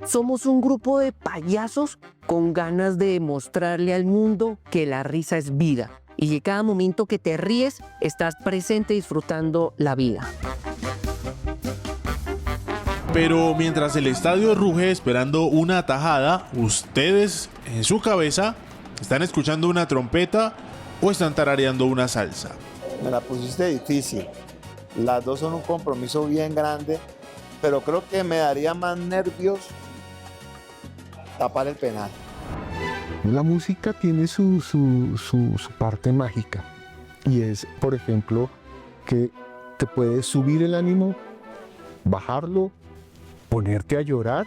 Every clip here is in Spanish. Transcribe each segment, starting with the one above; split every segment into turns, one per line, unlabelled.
Somos un grupo de payasos con ganas de demostrarle al mundo que la risa es vida y que cada momento que te ríes estás presente disfrutando la vida.
Pero mientras el estadio ruge esperando una atajada, ustedes en su cabeza están escuchando una trompeta o están tarareando una salsa.
Me la pusiste difícil. Las dos son un compromiso bien grande, pero creo que me daría más nervios tapar el penal.
La música tiene su parte mágica y es, por ejemplo, que te puede subir el ánimo, bajarlo, ponerte a llorar,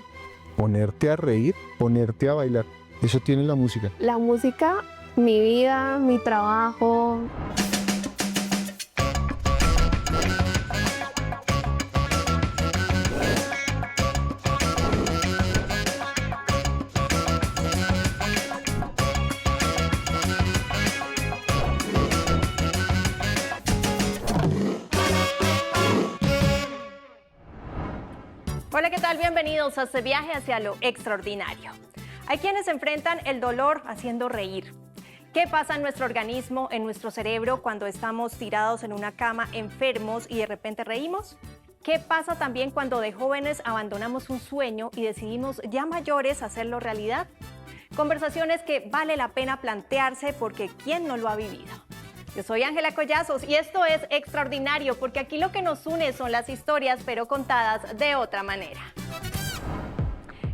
ponerte a reír, ponerte a bailar. Eso tiene la música.
La música, mi vida, mi trabajo.
Hola, ¿qué tal? Bienvenidos a este viaje hacia lo extraordinario. Hay quienes enfrentan el dolor haciendo reír. ¿Qué pasa en nuestro organismo, en nuestro cerebro, cuando estamos tirados en una cama enfermos y de repente reímos? ¿Qué pasa también cuando de jóvenes abandonamos un sueño y decidimos ya mayores hacerlo realidad? Conversaciones que vale la pena plantearse porque ¿quién no lo ha vivido? Yo soy Ángela Collazos y esto es Extraordinario porque aquí lo que nos une son las historias pero contadas de otra manera.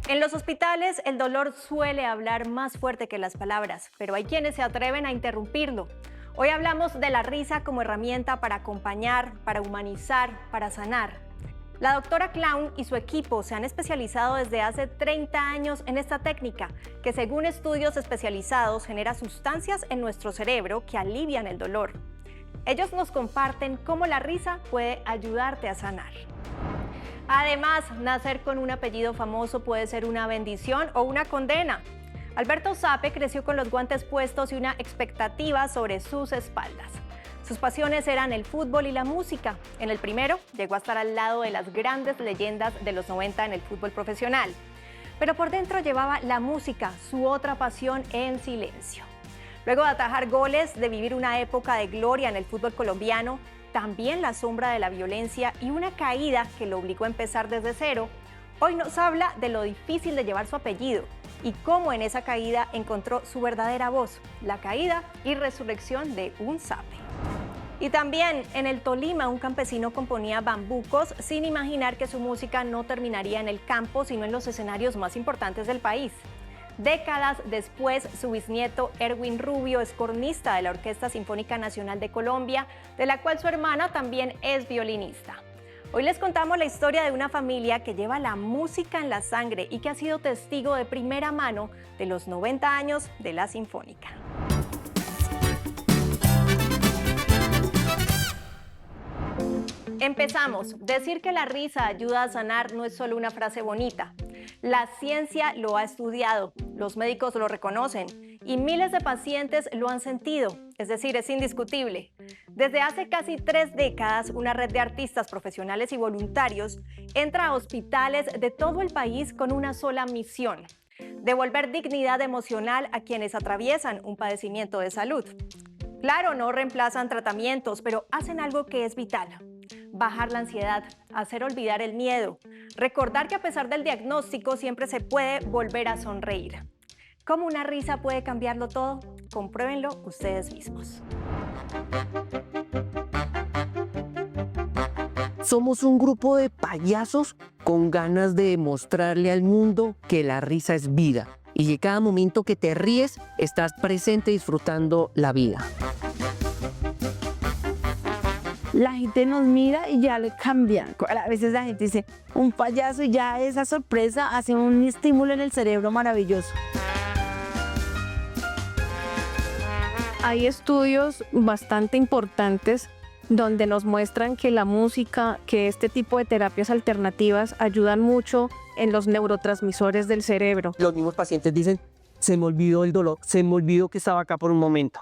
En los hospitales el dolor suele hablar más fuerte que las palabras, pero hay quienes se atreven a interrumpirlo. Hoy hablamos de la risa como herramienta para acompañar, para humanizar, para sanar. La doctora Clown y su equipo se han especializado desde hace 30 años en esta técnica, que según estudios especializados genera sustancias en nuestro cerebro que alivian el dolor. Ellos nos comparten cómo la risa puede ayudarte a sanar. Además, nacer con un apellido famoso puede ser una bendición o una condena. Alberto Sape creció con los guantes puestos y una expectativa sobre sus espaldas. Sus pasiones eran el fútbol y la música. En el primero, llegó a estar al lado de las grandes leyendas de los 90 en el fútbol profesional. Pero por dentro llevaba la música, su otra pasión en silencio. Luego de atajar goles, de vivir una época de gloria en el fútbol colombiano, también la sombra de la violencia y una caída que lo obligó a empezar desde cero, hoy nos habla de lo difícil de llevar su apellido y cómo en esa caída encontró su verdadera voz, la caída y resurrección de un Sape. Y también en el Tolima un campesino componía bambucos sin imaginar que su música no terminaría en el campo, sino en los escenarios más importantes del país. Décadas después, su bisnieto Erwin Rubio es cornista de la Orquesta Sinfónica Nacional de Colombia, de la cual su hermana también es violinista. Hoy les contamos la historia de una familia que lleva la música en la sangre y que ha sido testigo de primera mano de los 90 años de la Sinfónica. Empezamos. Decir que la risa ayuda a sanar no es solo una frase bonita. La ciencia lo ha estudiado, los médicos lo reconocen y miles de pacientes lo han sentido, es decir, es indiscutible. Desde hace casi 3 décadas, una red de artistas profesionales y voluntarios entra a hospitales de todo el país con una sola misión: devolver dignidad emocional a quienes atraviesan un padecimiento de salud. Claro, no reemplazan tratamientos, pero hacen algo que es vital: bajar la ansiedad, hacer olvidar el miedo, recordar que a pesar del diagnóstico siempre se puede volver a sonreír. ¿Cómo una risa puede cambiarlo todo? Compruébenlo ustedes mismos.
Somos un grupo de payasos con ganas de demostrarle al mundo que la risa es vida y que cada momento que te ríes estás presente disfrutando la vida.
La gente nos mira y ya le cambia. A veces la gente dice, un payaso, y ya esa sorpresa hace un estímulo en el cerebro maravilloso.
Hay estudios bastante importantes donde nos muestran que la música, que este tipo de terapias alternativas ayudan mucho en los neurotransmisores del cerebro.
Los mismos pacientes dicen, se me olvidó el dolor, se me olvidó que estaba acá por un momento.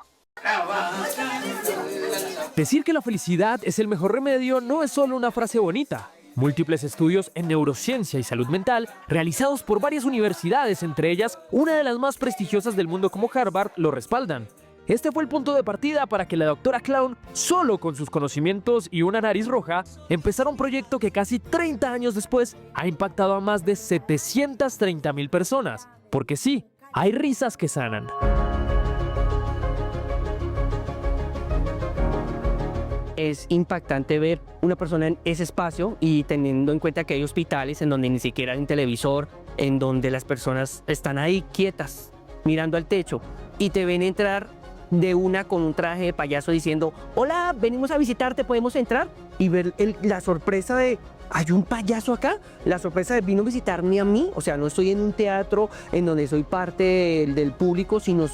Decir que la felicidad es el mejor remedio no es solo una frase bonita, Múltiples estudios en neurociencia y salud mental, realizados por varias universidades, entre ellas una de las más prestigiosas del mundo como Harvard, lo respaldan. Este fue el punto de partida para que la doctora Clown, solo con sus conocimientos y una nariz roja, empezara un proyecto que casi 30 años después ha impactado a más de 730,000 personas. Porque sí, hay risas que sanan.
Es impactante ver una persona en ese espacio y teniendo en cuenta que hay hospitales en donde ni siquiera hay un televisor, en donde las personas están ahí quietas, mirando al techo y te ven entrar de una con un traje de payaso diciendo: hola, venimos a visitarte, ¿podemos entrar? Y ver la sorpresa de: ¿hay un payaso acá? La sorpresa de: vino a visitarme a mí. O sea, no estoy en un teatro en donde soy parte del público, sino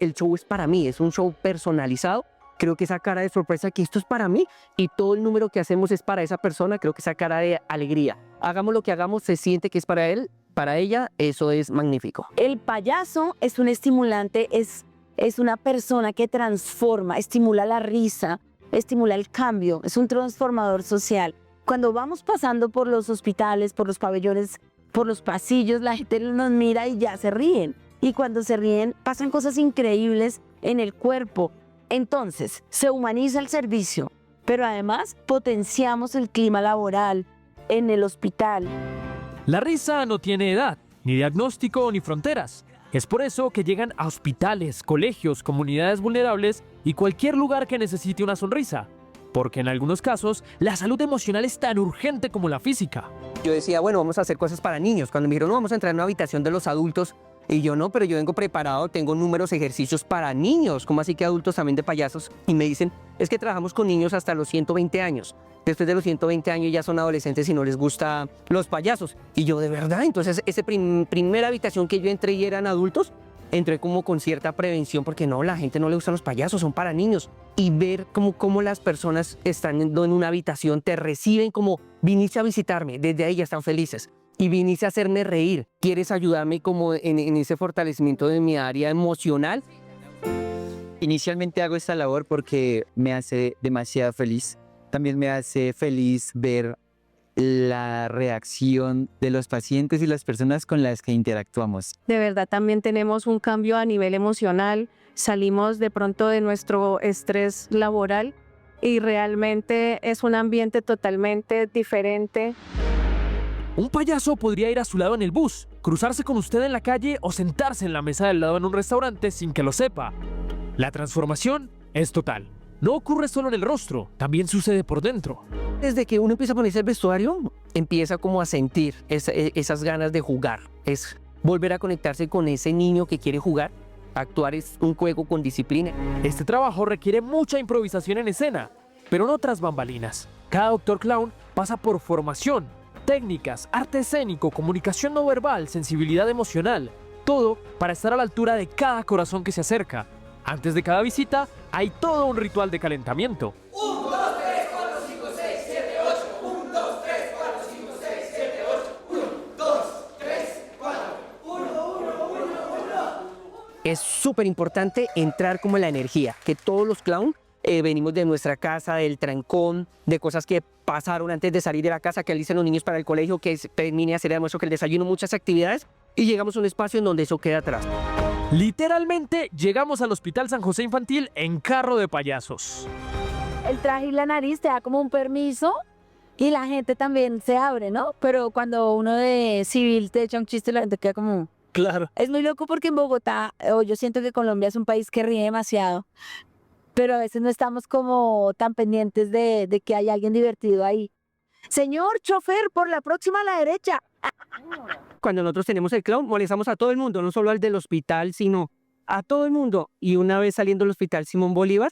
el show es para mí, es un show personalizado. Creo que esa cara de sorpresa, que esto es para mí y todo el número que hacemos es para esa persona, creo que esa cara de alegría, hagamos lo que hagamos, se siente que es para él, para ella, eso es magnífico.
El payaso es un estimulante, es una persona que transforma, estimula la risa, estimula el cambio, es un transformador social. Cuando vamos pasando por los hospitales, por los pabellones, por los pasillos, la gente nos mira y ya se ríen. Y cuando se ríen, pasan cosas increíbles en el cuerpo. Entonces, se humaniza el servicio, pero además potenciamos el clima laboral en el hospital.
La risa no tiene edad, ni diagnóstico, ni fronteras. Es por eso que llegan a hospitales, colegios, comunidades vulnerables y cualquier lugar que necesite una sonrisa. Porque en algunos casos, la salud emocional es tan urgente como la física.
Yo decía, bueno, vamos a hacer cosas para niños. Cuando me dijeron: no, vamos a entrar en una habitación de los adultos. Y yo: no, pero yo vengo preparado, tengo números, ejercicios para niños. ¿Cómo así que adultos también de payasos? Y me dicen: es que trabajamos con niños hasta los 120 años. Después de los 120 años ya son adolescentes y no les gustan los payasos. Y yo: ¿de verdad? Entonces, esa primera habitación que yo entré y eran adultos, entré como con cierta prevención porque no, la gente no le gustan los payasos, son para niños. Y ver cómo las personas están en una habitación, te reciben como: viniste a visitarme, desde ahí ya están felices. Y viniste a hacerme reír. ¿Quieres ayudarme como en ese fortalecimiento de mi área emocional?
Inicialmente hago esta labor porque me hace demasiado feliz. También me hace feliz ver la reacción de los pacientes y las personas con las que interactuamos.
De verdad también tenemos un cambio a nivel emocional, salimos de pronto de nuestro estrés laboral y realmente es un ambiente totalmente diferente.
Un payaso podría ir a su lado en el bus, cruzarse con usted en la calle o sentarse en la mesa del lado en un restaurante sin que lo sepa. La transformación es total. No ocurre solo en el rostro, también sucede por dentro.
Desde que uno empieza a ponerse el vestuario, empieza como a sentir esas ganas de jugar. Es volver a conectarse con ese niño que quiere jugar. Actuar es un juego con disciplina.
Este trabajo requiere mucha improvisación en escena, pero no tras bambalinas. Cada doctor clown pasa por formación, técnicas, arte escénico, comunicación no verbal, sensibilidad emocional. Todo para estar a la altura de cada corazón que se acerca. Antes de cada visita, hay todo un ritual de calentamiento.
1, 2, 3, 4, 5, 6, 7, 8. 1, 2, 3, 4, 5, 6, 7, 8. 1, 2, 3, 4. 1, 1, 1, 1.
Es súper importante entrar como en la energía, que todos los clowns venimos de nuestra casa, del trancón, de cosas que pasaron antes de salir de la casa, que dicen los niños para el colegio, que termine de hacer el almuerzo, que el desayuno, muchas actividades, y llegamos a un espacio en donde eso queda atrás.
Literalmente, llegamos al Hospital San José Infantil en carro de payasos.
El traje y la nariz te da como un permiso y la gente también se abre, ¿no? Pero cuando uno de civil te echa un chiste, la gente queda como...
Claro.
Es muy loco porque en Bogotá, yo siento que Colombia es un país que ríe demasiado, pero a veces no estamos como tan pendientes de que hay alguien divertido ahí. Señor chofer, por la próxima a la derecha.
Cuando nosotros tenemos el clown, molestamos a todo el mundo, no solo al del hospital, sino a todo el mundo. Y una vez saliendo del hospital Simón Bolívar,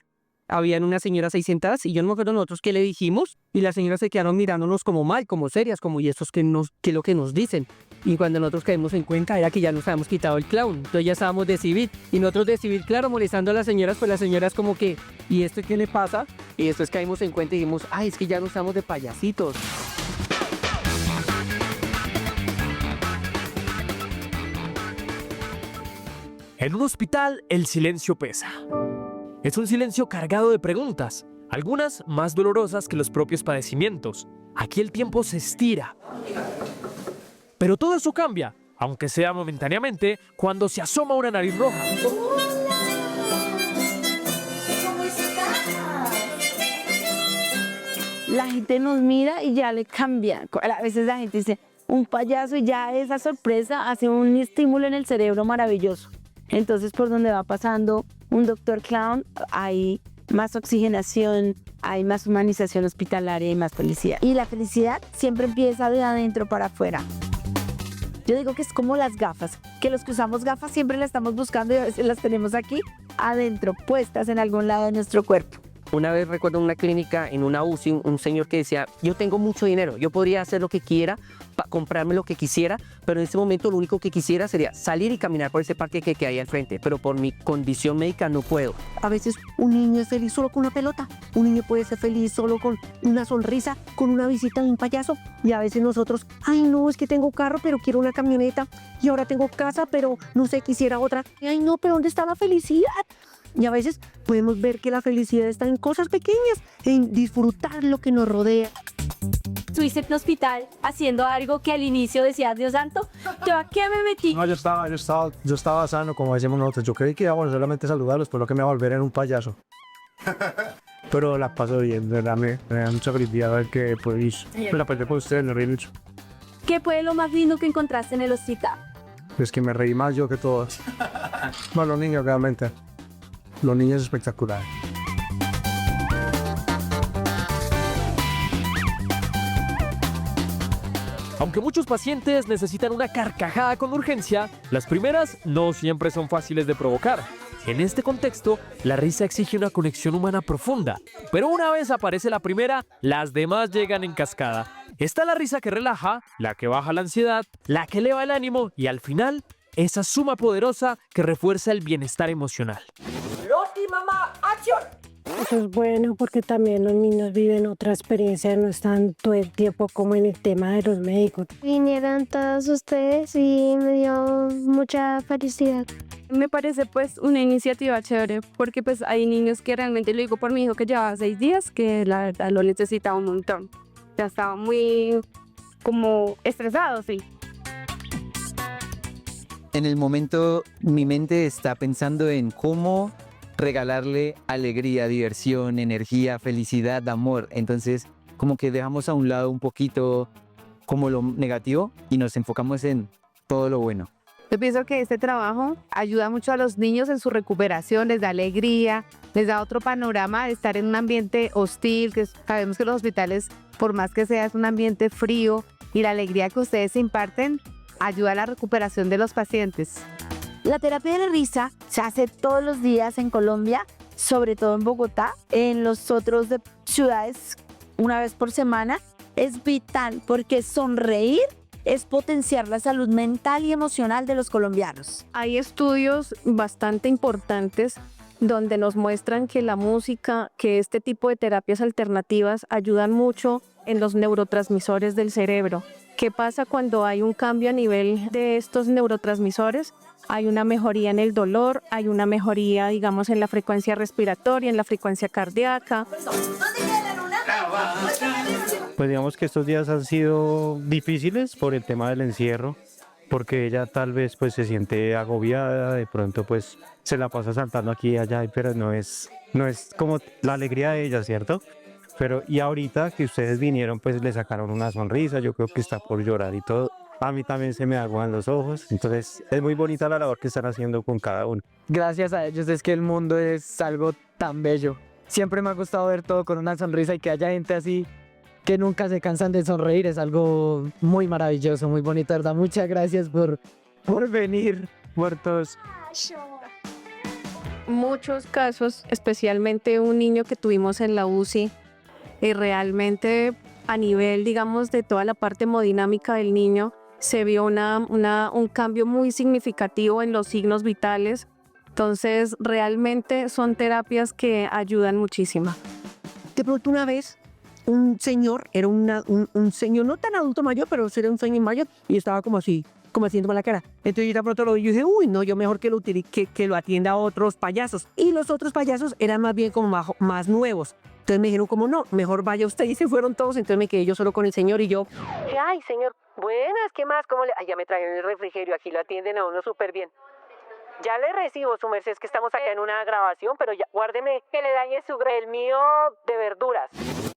habían unas señoras ahí sentadas y yo no me acuerdo nosotros qué le dijimos y las señoras se quedaron mirándonos como mal, como serias, como ¿y estos qué es lo que nos dicen? Y cuando nosotros caímos en cuenta era que ya nos habíamos quitado el clown, entonces ya estábamos de civil y nosotros de civil, claro, molestando a las señoras, pues las señoras como que ¿y esto qué le pasa? Y después caímos en cuenta y dijimos ay, es que ya no estamos de payasitos.
En un hospital, el silencio pesa. Es un silencio cargado de preguntas. algunas más dolorosas que los propios padecimientos. Aquí el tiempo se estira. Pero todo eso cambia, aunque sea momentáneamente, cuando se asoma una nariz roja.
La gente nos mira y ya le cambia. A veces la gente dice, un payaso, y ya esa sorpresa hace un estímulo en el cerebro maravilloso. Entonces, por donde va pasando un doctor clown, hay más oxigenación, hay más humanización hospitalaria y más felicidad. Y la felicidad siempre empieza de adentro para afuera. Yo digo que es como las gafas, que los que usamos gafas siempre las estamos buscando y a veces las tenemos aquí adentro, puestas en algún lado de nuestro cuerpo.
Una vez recuerdo en una clínica, en una UCI, un señor que decía, yo tengo mucho dinero, yo podría hacer lo que quiera, comprarme lo que quisiera, pero en este momento lo único que quisiera sería salir y caminar por ese parque que hay al frente, pero por mi condición médica no puedo.
A veces un niño es feliz solo con una pelota, un niño puede ser feliz solo con una sonrisa, con una visita de un payaso, y a veces nosotros, ay no, es que tengo carro, pero quiero una camioneta, y ahora tengo casa, pero no sé, quisiera otra. Ay no, pero ¿dónde está la felicidad? Y a veces podemos ver que la felicidad está en cosas pequeñas, en disfrutar lo que nos rodea.
Estuviste en un hospital haciendo algo que al inicio decías, Dios santo, ¿yo a qué me metí?
No, yo estaba sano, como decimos nosotros. Yo creí que iba a solamente saludarlos, pero lo que me va a volver en un payaso. Pero la paso bien, de verdad, me da mucha felicidad ver que pues, me la pasé con ustedes, me reí mucho.
¿Qué fue lo más lindo que encontraste en el hospital?
Es que me reí más yo que todos. Bueno, los niños realmente. Los niños espectaculares.
Aunque muchos pacientes necesitan una carcajada con urgencia, las primeras no siempre son fáciles de provocar. En este contexto, la risa exige una conexión humana profunda, pero una vez aparece la primera, las demás llegan en cascada. Está la risa que relaja, la que baja la ansiedad, la que eleva el ánimo y al final, esa suma poderosa que refuerza el bienestar emocional.
Loti, mamá, acción.
Eso es bueno porque también los niños viven otra experiencia, no están todo el tiempo como en el tema de los médicos.
Vinieron todos ustedes y me dio mucha felicidad.
Me parece pues una iniciativa chévere porque pues hay niños que realmente, lo digo por mi hijo que llevaba 6 días, que la verdad lo necesitaba un montón. Ya estaba muy como estresado, sí.
En el momento mi mente está pensando en cómo regalarle alegría, diversión, energía, felicidad, amor. Entonces como que dejamos a un lado un poquito como lo negativo y nos enfocamos en todo lo bueno.
Yo pienso que este trabajo ayuda mucho a los niños en su recuperación, les da alegría, les da otro panorama de estar en un ambiente hostil, que sabemos que los hospitales, por más que sea, es un ambiente frío, y la alegría que ustedes imparten ayuda a la recuperación de los pacientes.
La terapia de la risa se hace todos los días en Colombia, sobre todo en Bogotá, en los otros ciudades una vez por semana. Es vital porque sonreír es potenciar la salud mental y emocional de los colombianos.
Hay estudios bastante importantes donde nos muestran que la música, que este tipo de terapias alternativas ayudan mucho en los neurotransmisores del cerebro. ¿Qué pasa cuando hay un cambio a nivel de estos neurotransmisores? Hay una mejoría en el dolor, hay una mejoría, digamos, en la frecuencia respiratoria, en la frecuencia cardíaca.
Pues digamos que estos días han sido difíciles por el tema del encierro, porque ella tal vez pues se siente agobiada, de pronto pues se la pasa saltando aquí y allá, pero no es como la alegría de ella, ¿cierto? Pero y ahorita que ustedes vinieron pues le sacaron una sonrisa, yo creo que está por llorar y todo. A mí también se me aguan los ojos, entonces es muy bonita la labor que están haciendo con cada uno.
Gracias a ellos es que el mundo es algo tan bello. Siempre me ha gustado ver todo con una sonrisa y que haya gente así que nunca se cansan de sonreír. Es algo muy maravilloso, muy bonito, ¿verdad? Muchas gracias por venir, muertos.
Muchos casos, especialmente un niño que tuvimos en la UCI, y realmente a nivel, digamos, de toda la parte hemodinámica del niño, se vio un cambio muy significativo en los signos vitales. Entonces, realmente son terapias que ayudan muchísimo.
De pronto una vez, un señor, era un señor no tan adulto mayor, pero era un señor mayor, y estaba como así, como haciéndome la cara. Entonces yo de pronto lo vi y dije, uy, no, yo mejor que lo atienda a otros payasos. Y los otros payasos eran más bien como más nuevos. Entonces me dijeron como no, mejor vaya usted, y se fueron todos. Entonces me quedé yo solo con el señor y yo, ay señor, buenas, ¿qué más? ¿Cómo le? Ay, ya me trajeron el refrigerio, aquí lo atienden a uno súper bien. Ya le recibo, su merced, es que estamos acá en una grabación, pero ya, guárdeme que le dañe el mío de verduras.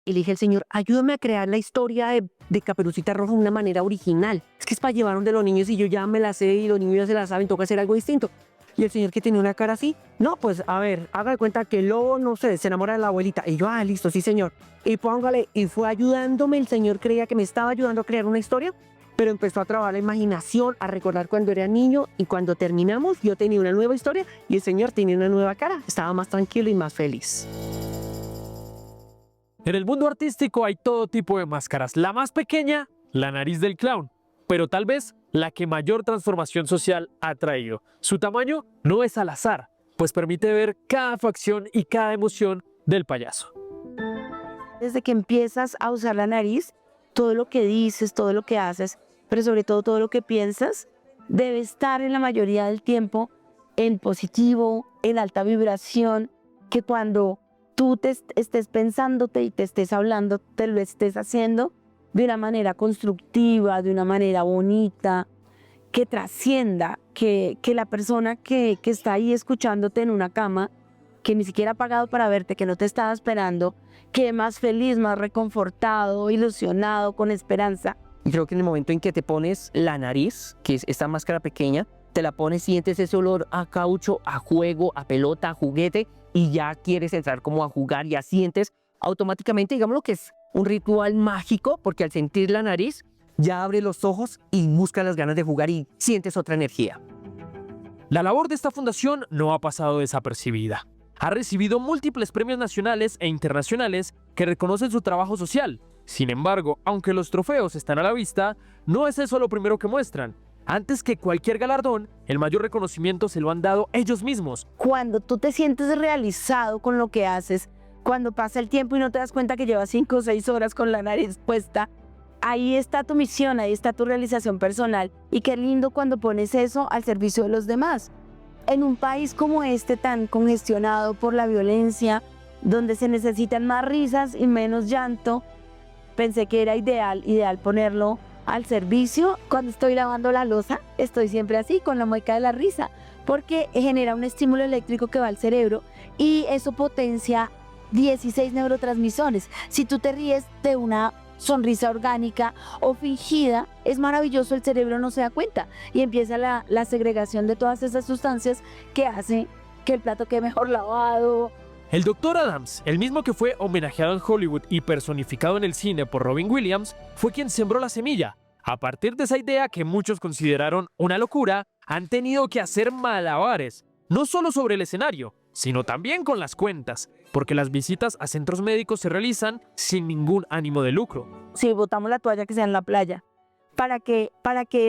Y le dije al señor, ayúdame a crear la historia de Caperucita Roja de una manera original. Es que es para llevar de los niños y yo ya me la sé y los niños ya se la saben, toca hacer algo distinto. Y el señor que tenía una cara así, no, pues a ver, haga de cuenta que el lobo, no sé, se enamora de la abuelita. Y yo, listo, sí señor. Y póngale, y fue ayudándome, el señor creía que me estaba ayudando a crear una historia, pero empezó a trabajar la imaginación, a recordar cuando era niño, y cuando terminamos yo tenía una nueva historia y el señor tenía una nueva cara. Estaba más tranquilo y más feliz.
En el mundo artístico hay todo tipo de máscaras. La más pequeña, la nariz del clown, pero tal vez la que mayor transformación social ha traído. Su tamaño no es al azar, pues permite ver cada facción y cada emoción del payaso.
Desde que empiezas a usar la nariz, todo lo que dices, todo lo que haces, pero sobre todo lo que piensas, debe estar en la mayoría del tiempo en positivo, en alta vibración, que cuando tú te estés pensándote y te estés hablando, te lo estés haciendo de una manera constructiva, de una manera bonita, que trascienda, que la persona que está ahí escuchándote en una cama, que ni siquiera ha pagado para verte, que no te estaba esperando, quede más feliz, más reconfortado, ilusionado, con esperanza.
Y creo que en el momento en que te pones la nariz, que es esta máscara pequeña, te la pones, sientes ese olor a caucho, a juego, a pelota, a juguete, y ya quieres entrar como a jugar, ya sientes automáticamente, digamos lo que es un ritual mágico, porque al sentir la nariz, ya abres los ojos y buscas las ganas de jugar y sientes otra energía.
La labor de esta fundación no ha pasado desapercibida. Ha recibido múltiples premios nacionales e internacionales que reconocen su trabajo social. Sin embargo, aunque los trofeos están a la vista, no es eso lo primero que muestran. Antes que cualquier galardón, el mayor reconocimiento se lo han dado ellos mismos.
Cuando tú te sientes realizado con lo que haces, cuando pasa el tiempo y no te das cuenta que llevas 5 o 6 horas con la nariz puesta, ahí está tu misión, ahí está tu realización personal. Y qué lindo cuando pones eso al servicio de los demás. En un país como este, tan congestionado por la violencia, donde se necesitan más risas y menos llanto, pensé que era ideal ponerlo al servicio. Cuando estoy lavando la loza, estoy siempre así, con la mueca de la risa, porque genera un estímulo eléctrico que va al cerebro y eso potencia 16 neurotransmisores. Si tú te ríes de una sonrisa orgánica o fingida, es maravilloso, el cerebro no se da cuenta y empieza la segregación de todas esas sustancias que hace que el plato quede mejor lavado.
El Dr. Adams, el mismo que fue homenajeado en Hollywood y personificado en el cine por Robin Williams, fue quien sembró la semilla. A partir de esa idea que muchos consideraron una locura, han tenido que hacer malabares, no solo sobre el escenario, sino también con las cuentas, porque las visitas a centros médicos se realizan sin ningún ánimo de lucro.
Si botamos la toalla, que sea en la playa, para que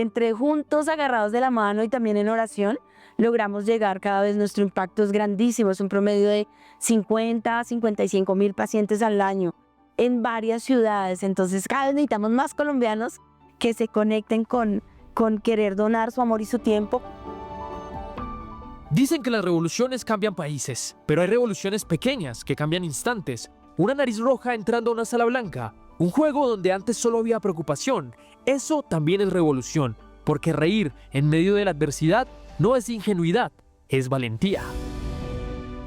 entre juntos, agarrados de la mano y también en oración, logramos llegar cada vez. Nuestro impacto es grandísimo, es un promedio de 50 a 55 mil pacientes al año en varias ciudades. Entonces cada vez necesitamos más colombianos que se conecten con querer donar su amor y su tiempo.
Dicen que las revoluciones cambian países, pero hay revoluciones pequeñas que cambian instantes. Una nariz roja entrando a una sala blanca, un juego donde antes solo había preocupación. Eso también es revolución, porque reír en medio de la adversidad no es ingenuidad, es valentía.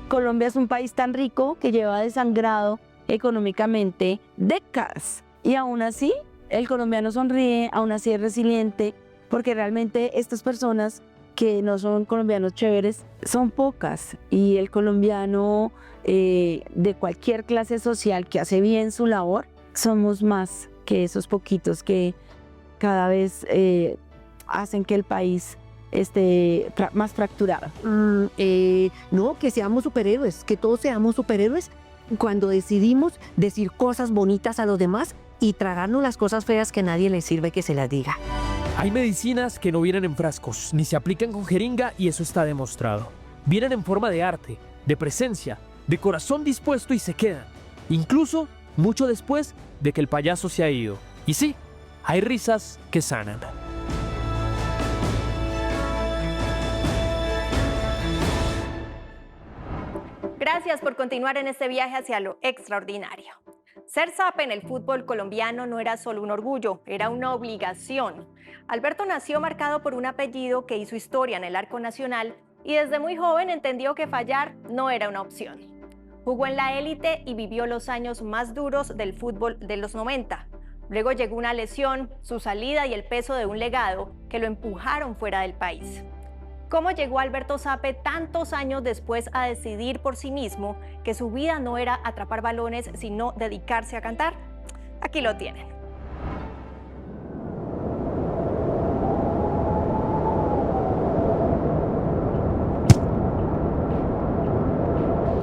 Colombia es un país tan rico que lleva desangrado económicamente décadas y aún así el colombiano sonríe, aún así es resiliente, porque realmente estas personas que no son colombianos chéveres son pocas, y el colombiano de cualquier clase social que hace bien su labor, somos más que esos poquitos que cada vez hacen que el país esté más fracturado.
No, que seamos superhéroes, que todos seamos superhéroes cuando decidimos decir cosas bonitas a los demás y tragarnos las cosas feas que a nadie le sirve que se las diga.
Hay medicinas que no vienen en frascos, ni se aplican con jeringa, y eso está demostrado. Vienen en forma de arte, de presencia, de corazón dispuesto, y se quedan, incluso mucho después de que el payaso se ha ido. Y sí, hay risas que sanan.
Gracias Gracias por continuar en este viaje hacia lo extraordinario. Ser Zappe en el fútbol colombiano no era solo un orgullo, era una obligación. Alberto nació marcado por un apellido que hizo historia en el arco nacional y desde muy joven entendió que fallar no era una opción. Jugó en la élite y vivió los años más duros del fútbol de los 90. Luego llegó una lesión, su salida y el peso de un legado que lo empujaron fuera del país. ¿Cómo llegó Alberto Zappe tantos años después a decidir por sí mismo que su vida no era atrapar balones, sino dedicarse a cantar? Aquí lo tienen.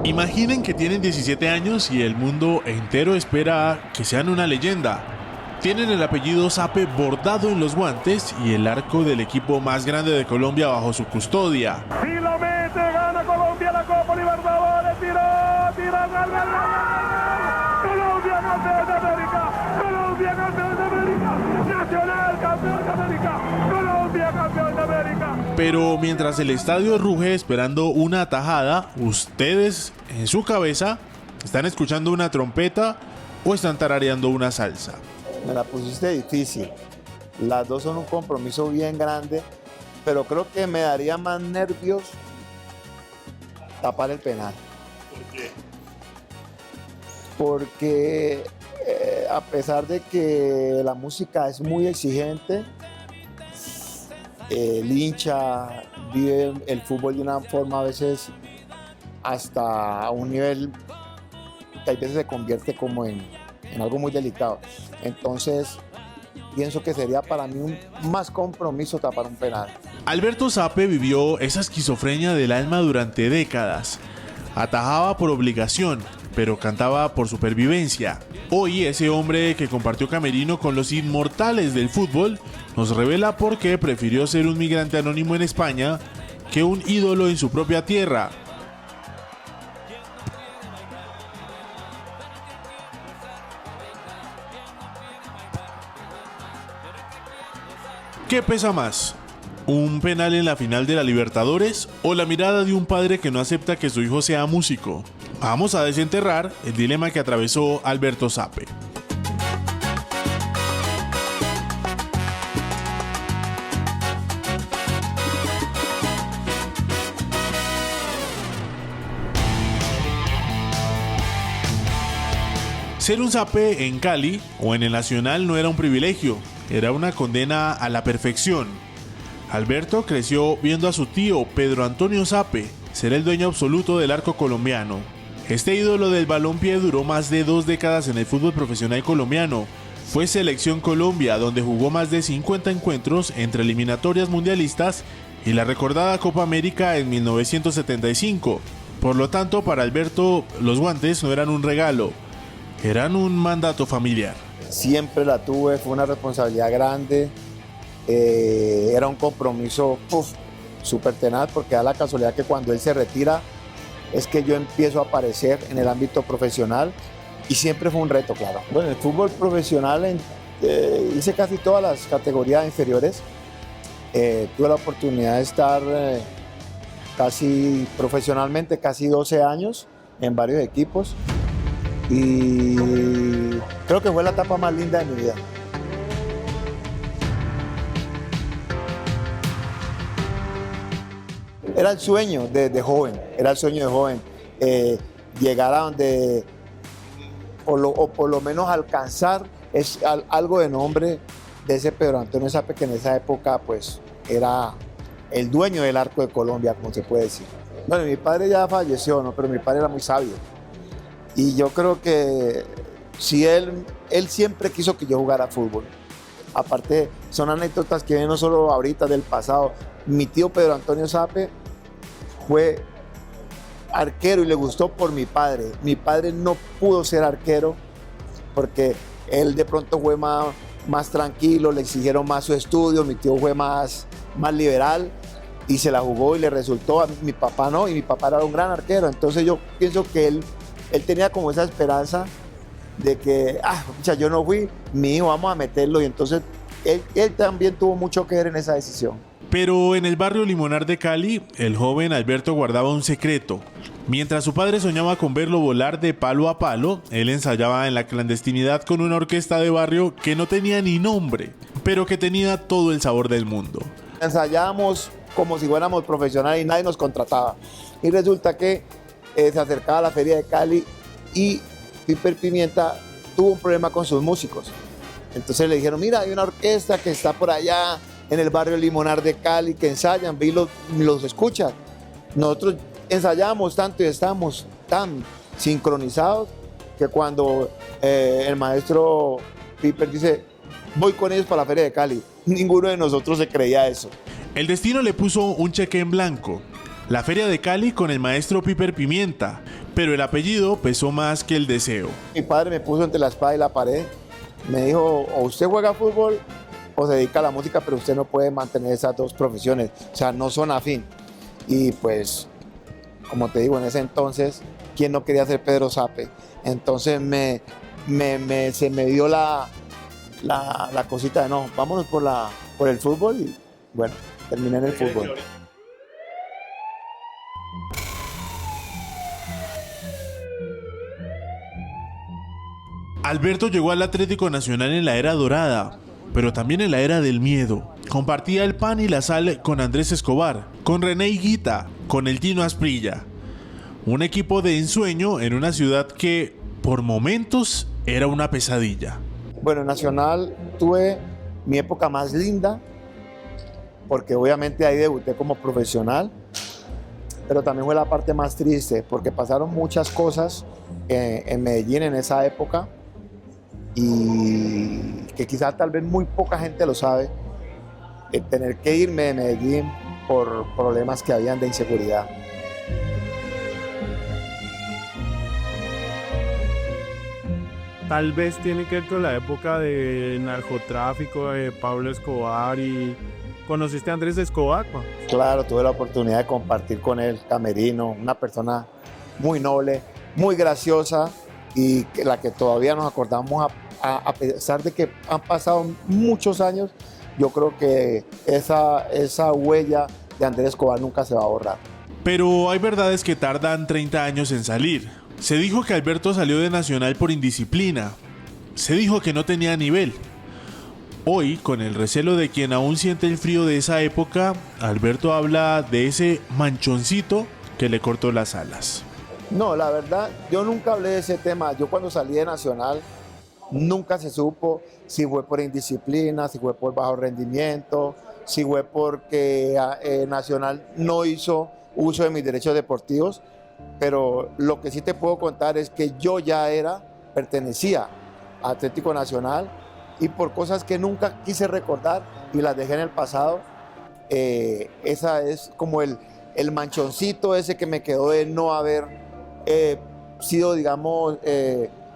Imaginen que tienen 17 años y el mundo entero espera que sean una leyenda. Tienen el apellido Zappe bordado en los guantes y el arco del equipo más grande de Colombia bajo su custodia.
Si lo mete, gana Colombia la Copa Libertadores. Tira, gol. Colombia campeón de América. Colombia campeón de América. Nacional campeón de América. Colombia campeón de América.
Pero mientras el estadio ruge esperando una tajada, ustedes en su cabeza están escuchando una trompeta o están tarareando una salsa.
Me la pusiste difícil. Las dos son un compromiso bien grande, pero creo que me daría más nervios tapar el penal.
¿Por qué?
Porque a pesar de que la música es muy exigente, el hincha vive el fútbol de una forma a veces hasta a un nivel que a veces se convierte como en algo muy delicado. Entonces, pienso que sería para mí más compromiso tapar un penal.
Alberto Zappe vivió esa esquizofrenia del alma durante décadas. Atajaba por obligación, pero cantaba por supervivencia. Hoy, ese hombre que compartió camerino con los inmortales del fútbol nos revela por qué prefirió ser un migrante anónimo en España que un ídolo en su propia tierra. ¿Qué pesa más? ¿Un penal en la final de la Libertadores o la mirada de un padre que no acepta que su hijo sea músico? Vamos a desenterrar el dilema que atravesó Alberto Zappe. Ser un Zappe en Cali o en el Nacional no era un privilegio, era una condena a la perfección. Alberto creció viendo a su tío Pedro Antonio Zappe ser el dueño absoluto del arco colombiano. Este ídolo del balompié duró más de 2 décadas en el fútbol profesional colombiano. Fue Selección Colombia, donde jugó más de 50 encuentros entre eliminatorias mundialistas y la recordada Copa América en 1975. Por lo tanto, para Alberto, los guantes no eran un regalo, eran un mandato familiar.
Siempre la tuve, fue una responsabilidad grande, era un compromiso súper tenaz, porque da la casualidad que cuando él se retira es que yo empiezo a aparecer en el ámbito profesional y siempre fue un reto, claro. Bueno, en el fútbol profesional hice casi todas las categorías inferiores, tuve la oportunidad de estar casi profesionalmente, casi 12 años en varios equipos. Y creo que fue la etapa más linda de mi vida. Era el sueño de joven, llegar a donde, o por lo menos alcanzar algo de nombre de ese Pedro Antonio Zappe, que en esa época pues era el dueño del arco de Colombia, como se puede decir. Bueno, mi padre ya falleció, ¿no? Pero mi padre era muy sabio. Y yo creo que si él siempre quiso que yo jugara fútbol. Aparte, son anécdotas que ven no solo ahorita del pasado. Mi tío Pedro Antonio Zappe fue arquero y le gustó por mi padre. Mi padre no pudo ser arquero porque él de pronto fue más tranquilo, le exigieron más su estudio. Mi tío fue más liberal y se la jugó y le resultó. A mi papá no, y mi papá era un gran arquero. Entonces yo pienso que él tenía como esa esperanza de que, yo no fui, mi hijo, vamos a meterlo. Y entonces él también tuvo mucho que ver en esa decisión.
Pero en el barrio Limonar de Cali, el joven Alberto guardaba un secreto. Mientras su padre soñaba con verlo volar de palo a palo, él ensayaba en la clandestinidad con una orquesta de barrio que no tenía ni nombre, pero que tenía todo el sabor del mundo.
Ensayábamos como si fuéramos profesionales y nadie nos contrataba. Y resulta que se acercaba a la Feria de Cali y Piper Pimienta tuvo un problema con sus músicos. Entonces le dijeron, mira, hay una orquesta que está por allá en el barrio Limonar de Cali, que ensayan, ve y los escuchas. Nosotros ensayamos tanto y estamos tan sincronizados que cuando el maestro Piper dice, voy con ellos para la Feria de Cali, ninguno de nosotros se creía eso.
El destino le puso un cheque en blanco, la Feria de Cali con el maestro Piper Pimienta, pero el apellido pesó más que el deseo.
Mi padre me puso entre la espada y la pared, me dijo, o usted juega fútbol o se dedica a la música, pero usted no puede mantener esas dos profesiones, o sea, no son afín. Y pues, como te digo, en ese entonces, ¿quién no quería ser Pedro Sape? Entonces se me dio la cosita de no, vámonos por el fútbol y bueno, terminé en el fútbol.
Alberto llegó al Atlético Nacional en la era dorada, pero también en la era del miedo. Compartía el pan y la sal con Andrés Escobar, con René Higuita, con el Tino Asprilla. Un equipo de ensueño en una ciudad que, por momentos, era una pesadilla.
Bueno, en Nacional tuve mi época más linda, porque obviamente ahí debuté como profesional, pero también fue la parte más triste, porque pasaron muchas cosas en Medellín en esa época, y que quizás tal vez muy poca gente lo sabe, tener que irme de Medellín por problemas que habían de inseguridad.
Tal vez tiene que ver con la época de narcotráfico, de Pablo Escobar. Y ¿conociste a Andrés Escobar, Juan?
Claro, tuve la oportunidad de compartir con él, camerino, una persona muy noble, muy graciosa y la que todavía nos acordamos a pesar de que han pasado muchos años. Yo creo que esa huella de Andrés Escobar nunca se va a borrar.
Pero hay verdades que tardan 30 años en salir. Se dijo que Alberto salió de Nacional por indisciplina. Se dijo que no tenía nivel. Hoy, con el recelo de quien aún siente el frío de esa época, Alberto habla de ese manchoncito que le cortó las alas.
No, la verdad, yo nunca hablé de ese tema. Yo cuando salí de Nacional, nunca se supo si fue por indisciplina, si fue por bajo rendimiento, si fue porque Nacional no hizo uso de mis derechos deportivos, pero lo que sí te puedo contar es que yo ya pertenecía a Atlético Nacional y por cosas que nunca quise recordar y las dejé en el pasado, esa es como el manchoncito ese que me quedó de no haber sido, digamos,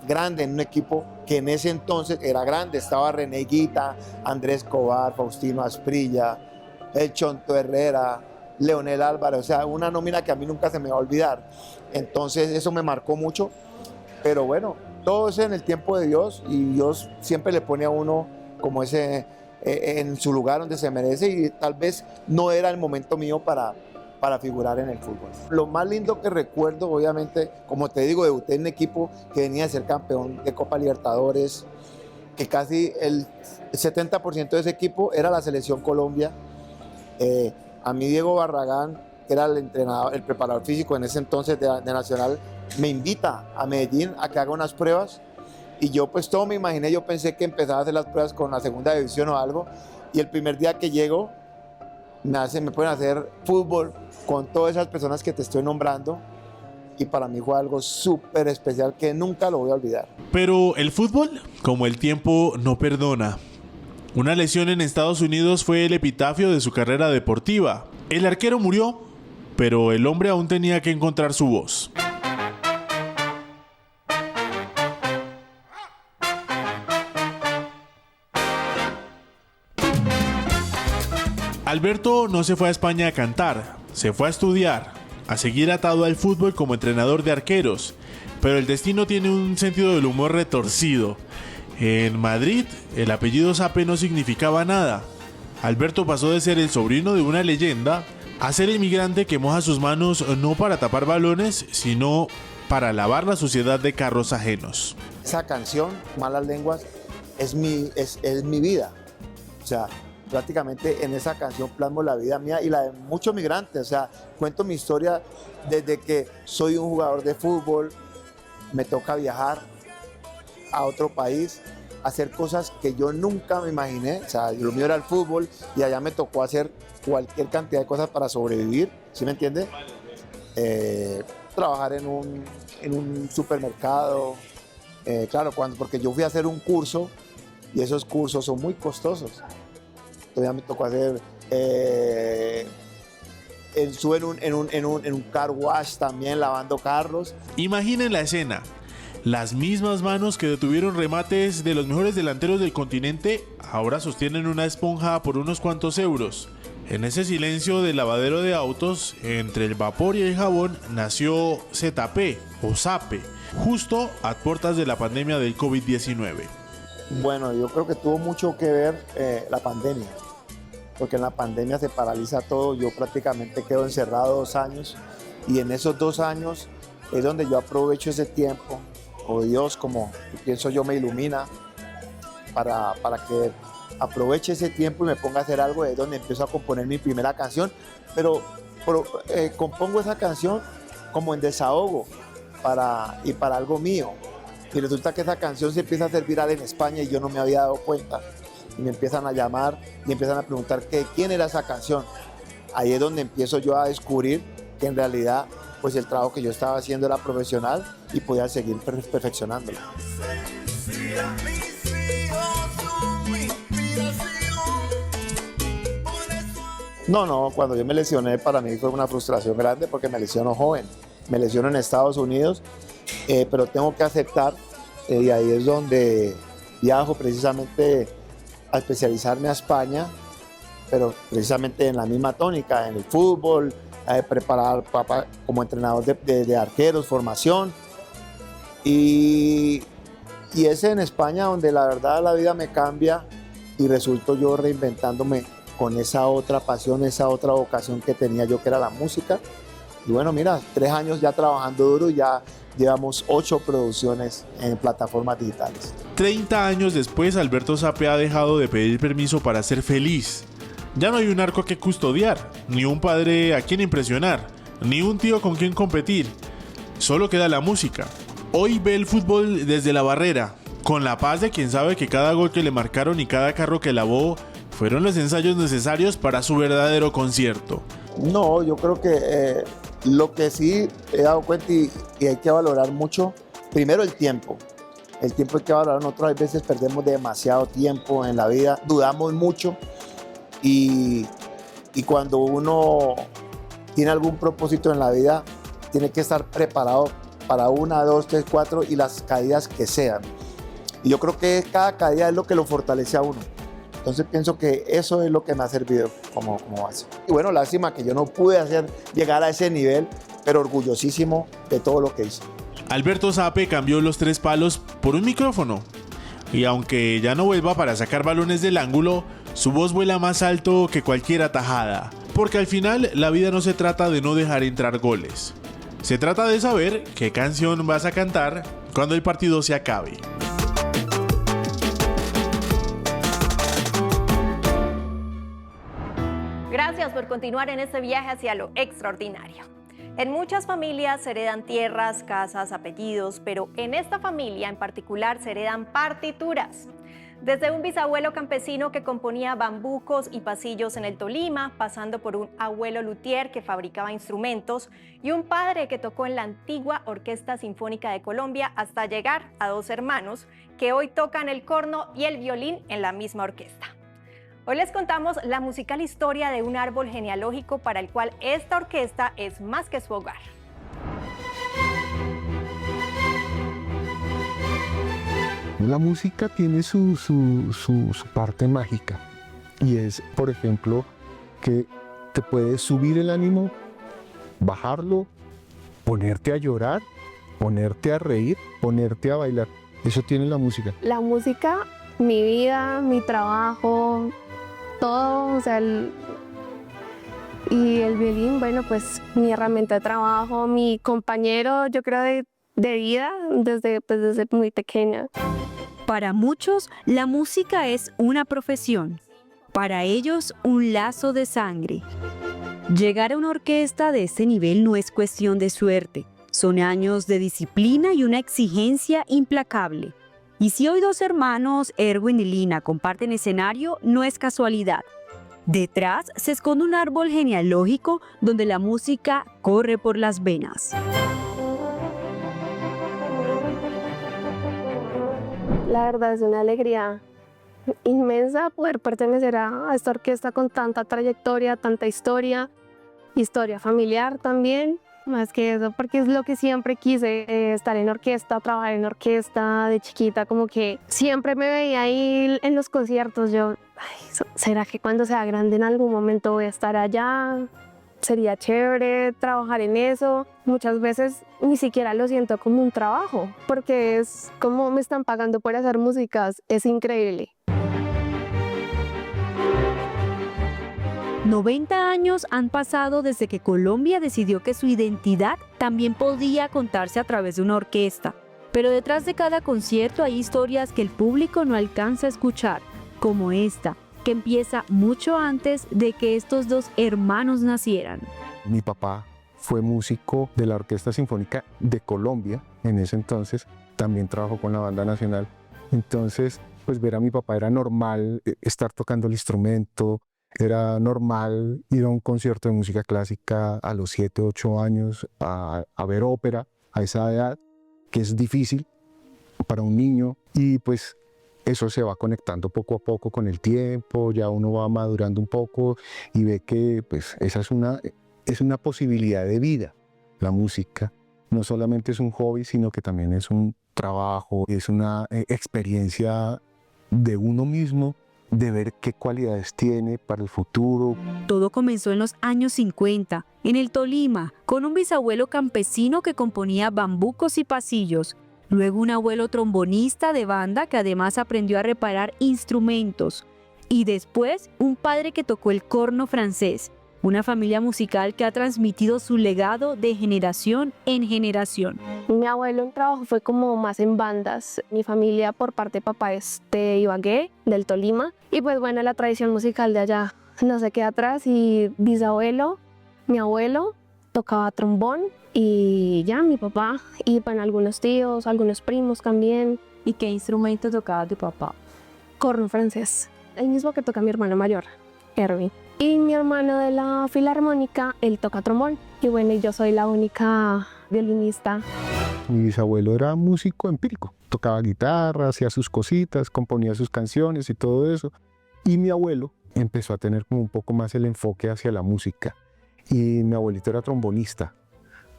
grande en un equipo que en ese entonces era grande. Estaba René Higuita, Andrés Escobar, Faustino Asprilla, el Chonto Herrera, Leonel Álvarez, o sea, una nómina que a mí nunca se me va a olvidar. Entonces eso me marcó mucho, pero bueno, todo eso en el tiempo de Dios, y Dios siempre le pone a uno como ese en su lugar donde se merece, y tal vez no era el momento mío para figurar en el fútbol. Lo más lindo que recuerdo, obviamente, como te digo, debuté en un equipo que venía de ser campeón de Copa Libertadores, que casi el 70% de ese equipo era la Selección Colombia. A mí Diego Barragán, que era el entrenador, el preparador físico en ese entonces de Nacional, me invita a Medellín a que haga unas pruebas, y yo pues todo me imaginé, yo pensé que empezaba a hacer las pruebas con la segunda división o algo, y el primer día que llego me pueden hacer fútbol con todas esas personas que te estoy nombrando, y para mí fue algo súper especial que nunca lo voy a olvidar.
Pero el fútbol, como el tiempo, no perdona. Una lesión en Estados Unidos fue el epitafio de su carrera deportiva. El arquero murió, pero el hombre aún tenía que encontrar su voz. Alberto no se fue a España a cantar, se fue a estudiar, a seguir atado al fútbol como entrenador de arqueros, pero el destino tiene un sentido del humor retorcido. En Madrid, el apellido Sape no significaba nada. Alberto pasó de ser el sobrino de una leyenda a ser inmigrante que moja sus manos no para tapar balones, sino para lavar la suciedad de carros ajenos.
Esa canción, Malas Lenguas, es mi vida. O sea, prácticamente en esa canción plasmo la vida mía y la de muchos migrantes. O sea, cuento mi historia desde que soy un jugador de fútbol, me toca viajar a otro país, hacer cosas que yo nunca me imaginé. O sea, lo mío era el fútbol y allá me tocó hacer cualquier cantidad de cosas para sobrevivir, ¿sí me entiende? Trabajar en un supermercado, claro, porque yo fui a hacer un curso y esos cursos son muy costosos. Todavía me tocó hacer, estuve en un car wash también lavando carros.
Imaginen la escena. Las mismas manos que detuvieron remates de los mejores delanteros del continente ahora sostienen una esponja por unos cuantos euros. En ese silencio del lavadero de autos, entre el vapor y el jabón, nació ZP o ZAPE, justo a puertas de la pandemia del COVID-19.
Bueno, yo creo que tuvo mucho que ver la pandemia, porque en la pandemia se paraliza todo. Yo prácticamente quedo encerrado 2 años y en esos 2 años es donde yo aprovecho ese tiempo, o Dios, como pienso yo, me ilumina para que aproveche ese tiempo y me ponga a hacer algo. Es donde empiezo a componer mi primera canción, pero compongo esa canción como en desahogo para algo mío. Y resulta que esa canción se empieza a hacer viral en España y yo no me había dado cuenta. Y me empiezan a llamar y empiezan a preguntar quién era esa canción. Ahí es donde empiezo yo a descubrir que en realidad pues el trabajo que yo estaba haciendo era profesional y podía seguir perfeccionándolo. No, cuando yo me lesioné para mí fue una frustración grande porque me lesiono joven. Me lesiono en Estados Unidos, pero tengo que aceptar y ahí es donde viajo precisamente a especializarme a España, pero precisamente en la misma tónica, en el fútbol, preparar como entrenador de arqueros, formación. Y es en España donde la verdad la vida me cambia y resulto yo reinventándome con esa otra pasión, esa otra vocación que tenía yo, que era la música. Y bueno, mira, 3 años ya trabajando duro, ya llevamos 8 producciones en plataformas digitales.
30 años después, Alberto ZAPE ha dejado de pedir permiso para ser feliz. Ya no hay un arco que custodiar, ni un padre a quien impresionar, ni un tío con quien competir. Solo queda la música. Hoy ve el fútbol desde la barrera, con la paz de quien sabe que cada gol que le marcaron y cada carro que lavó fueron los ensayos necesarios para su verdadero concierto.
No, yo creo que lo que sí he dado cuenta y hay que valorar mucho, primero el tiempo. El tiempo hay que valorar. Nosotros a veces perdemos demasiado tiempo en la vida, dudamos mucho y cuando uno tiene algún propósito en la vida, tiene que estar preparado para 1, 2, 3, 4 y las caídas que sean. Y yo creo que cada caída es lo que lo fortalece a uno. Entonces pienso que eso es lo que me ha servido como base. Y bueno, lástima que yo no pude llegar a ese nivel, pero orgullosísimo de todo lo que hice.
Alberto ZAPE cambió los 3 palos por un micrófono. Y aunque ya no vuelva para sacar balones del ángulo, su voz vuela más alto que cualquier atajada. Porque al final la vida no se trata de no dejar entrar goles. Se trata de saber qué canción vas a cantar cuando el partido se acabe.
Gracias por continuar en este viaje hacia lo extraordinario. En muchas familias se heredan tierras, casas, apellidos, pero en esta familia en particular se heredan partituras. Desde un bisabuelo campesino que componía bambucos y pasillos en el Tolima, pasando por un abuelo luthier que fabricaba instrumentos y un padre que tocó en la antigua Orquesta Sinfónica de Colombia, hasta llegar a 2 hermanos que hoy tocan el corno y el violín en la misma orquesta. Hoy les contamos la musical historia de un árbol genealógico para el cual esta orquesta es más que su hogar.
La música tiene su parte mágica y es, por ejemplo, que te puede subir el ánimo, bajarlo, ponerte a llorar, ponerte a reír, ponerte a bailar. Eso tiene la música.
La música, mi vida, mi trabajo, todo, o sea, Y el violín, bueno, pues mi herramienta de trabajo, mi compañero, yo creo, de vida desde muy pequeña.
Para muchos, la música es una profesión. Para ellos, un lazo de sangre. Llegar a una orquesta de este nivel no es cuestión de suerte. Son años de disciplina y una exigencia implacable. Y si hoy dos hermanos, Erwin y Lina, comparten escenario, no es casualidad. Detrás se esconde un árbol genealógico donde la música corre por las venas.
La verdad es una alegría inmensa poder pertenecer a esta orquesta con tanta trayectoria, tanta historia familiar también. Más que eso, porque es lo que siempre quise, estar en orquesta, trabajar en orquesta de chiquita, como que siempre me veía ahí en los conciertos. Yo, ¿será que cuando sea grande en algún momento voy a estar allá? Sería chévere trabajar en eso. Muchas veces ni siquiera lo siento como un trabajo, porque es como me están pagando por hacer músicas, es increíble.
90 años han pasado desde que Colombia decidió que su identidad también podía contarse a través de una orquesta. Pero detrás de cada concierto hay historias que el público no alcanza a escuchar, como esta, que empieza mucho antes de que estos dos hermanos nacieran.
Mi papá fue músico de la Orquesta Sinfónica de Colombia en ese entonces, también trabajó con la Banda Nacional. Entonces, pues ver a mi papá era normal, estar tocando el instrumento. Era normal ir a un concierto de música clásica a los 7, 8 años, a ver ópera a esa edad, que es difícil para un niño, y pues eso se va conectando poco a poco con el tiempo, ya uno va madurando un poco y ve que pues esa es una posibilidad de vida. La música no solamente es un hobby, sino que también es un trabajo, es una experiencia de uno mismo, de ver qué cualidades tiene para el futuro.
Todo comenzó en los años 50, en el Tolima, con un bisabuelo campesino que componía bambucos y pasillos. Luego un abuelo trombonista de banda que además aprendió a reparar instrumentos. Y después un padre que tocó el corno francés. Una familia musical que ha transmitido su legado de generación en generación.
Mi abuelo en trabajo fue como más en bandas. Mi familia por parte de papá es de Ibagué, del Tolima. Y pues bueno, la tradición musical de allá no se queda atrás. Y bisabuelo, mi abuelo, tocaba trombón. Y ya mi papá, y bueno, algunos tíos, algunos primos también.
¿Y qué instrumento tocaba tu papá?
Corno francés, el mismo que toca mi hermano mayor, Erwin. Y mi hermano de la filarmónica, él toca trombón. Y bueno, yo soy la única violinista.
Mi bisabuelo era músico empírico, tocaba guitarra, hacía sus cositas, componía sus canciones y todo eso. Y mi abuelo empezó a tener como un poco más el enfoque hacia la música. Y mi abuelito era trombonista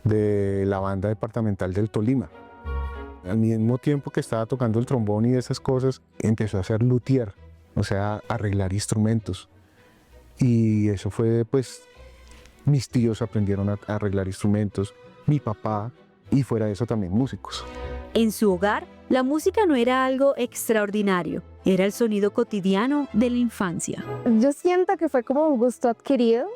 de la banda departamental del Tolima. Al mismo tiempo que estaba tocando el trombón y esas cosas, empezó a ser luthier, o sea, arreglar instrumentos. Y eso fue, pues, mis tíos aprendieron a arreglar instrumentos, mi papá, y fuera de eso también músicos.
En su hogar, la música no era algo extraordinario, era el sonido cotidiano de la infancia.
Yo siento que fue como un gusto adquirido,